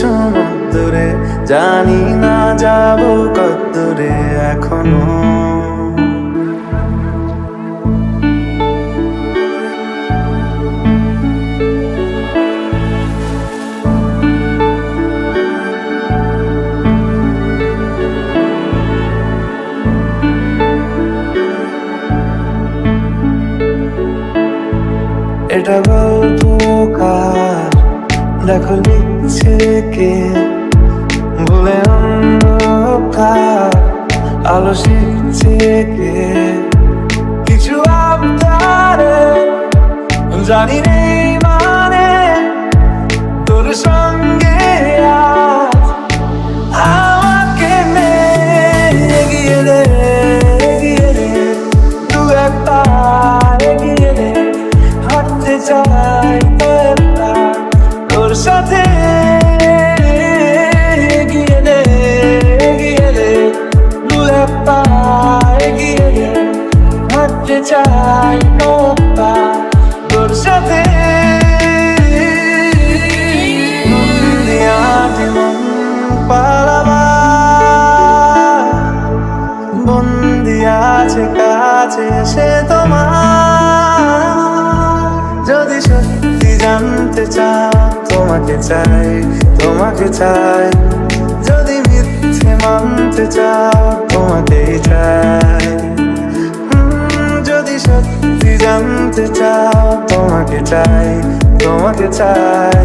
সমুদ্রে, জানি না যাব কতদূরে এখনো। এটা গল্প কার, দেখো লিখছে কে, ভুলে অন্ধকার আলো শিখছে কে। কিছু আবদারে জানি নেই মানে, তোর সঙ্গে আজ আমাকে নে, এগিয়ে দে এগিয়ে দে, দু একটা এগিয়ে দে, হাঁটতে চাই তোর সাথে। এগিয়ে দে এগিয়ে দে, দু একটা এগিয়ে দে, হাঁটতে চাই তোর সাথে। বন্দি আছে কাছে সে তোমার, যদি সত্যি জানতে চাও তোমাকে চাই তোমাকে চাই, যদি মিথ্যে মানতে চাও তোমাকেই চাই। যদি সত্যি জানতে চাও তোমাকে চাই তোমাকে চাই,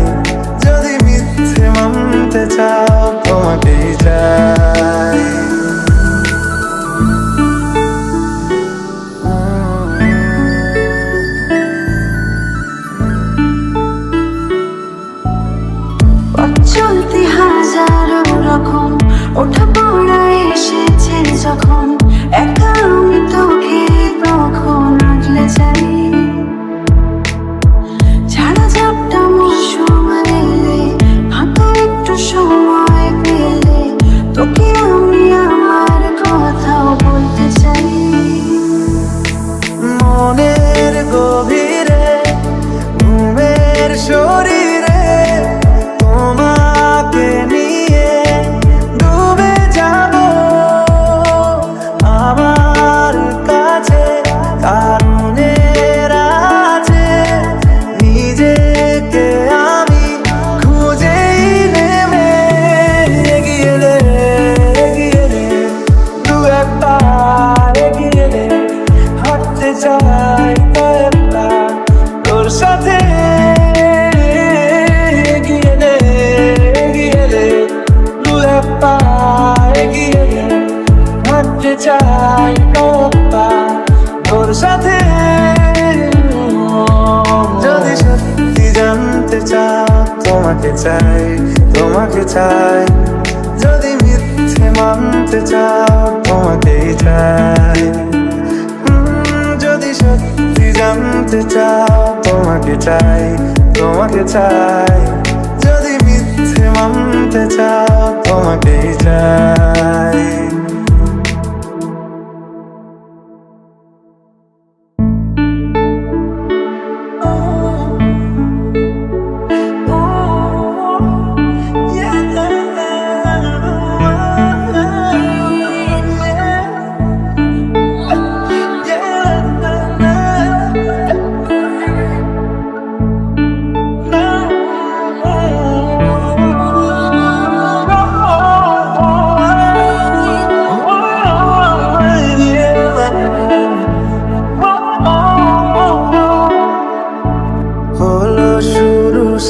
যদি মিথ্যে মানতে চাও তোমাকেই চাই। চলতে হাজারো রকম ওঠা পড়া এসেছে যখন, একা আমি তোকে তখন আগলে যাই। ছাড়া ঝাপটা মৌসুম এলে, হাতে একটু সময় পেলে, তোকে আমি আমার কথাও বলতে চাই। মনের গভীরে ঘুমের শরীরে তোমাকে নিয়ে ডুবে যাব আমার কাছে, কারণের আছে নিজেকে আমি খুঁজেই নেবে। এগিয়ে দে এগিয়ে দে, দু একটা এগিয়ে দে, হাঁটতে চাই তোর সাথে। এগিয়ে দে এগিয়ে দে, দু একটা এগিয়ে দে, হাঁটতে চাই তোর সাথে। যদি সত্যি জানতে চাও তোমাকে চাই তোমাকে চাই, যদি মিথ্যে মানতে চাও তোমাকেই চাই। যদি সত্যি জানতে চাও তোমাকে চাই তোমাকে চাই, যদি মিথ্যে মানতে চাও তোমাকেই চাই।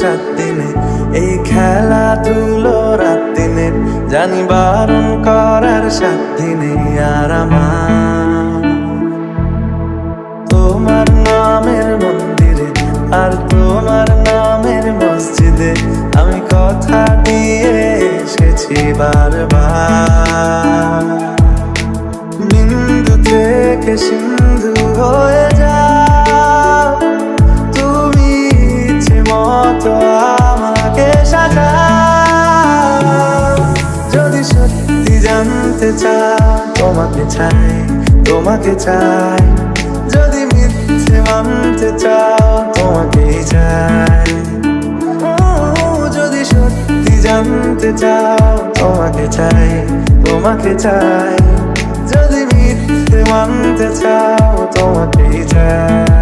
সাত দিনে এই খেলাধুলো রাত দিনে, জানি বারণ করার সাত দিনে আর আমার তোমার নামের মন্দিরে আর তোমার নামের মসজিদে আমি কথা দিয়ে এসেছি বারবার। বিন্দু থেকে সিন্ধু হয়ে যাও তুমি, ইচ্ছে মতো আমাকে সাজাও। যদি সত্যি জানতে চাও তোমাকে চাই তোমাকে চাই, যদি মিথ্যে মানতে চাও তোমাকেই চাই। যদি সত্যি জানতে চাও তোমাকে চাই, তোমাকে চাই। যদি মিথ্যে মানতে চাও তোমাকেই চাই।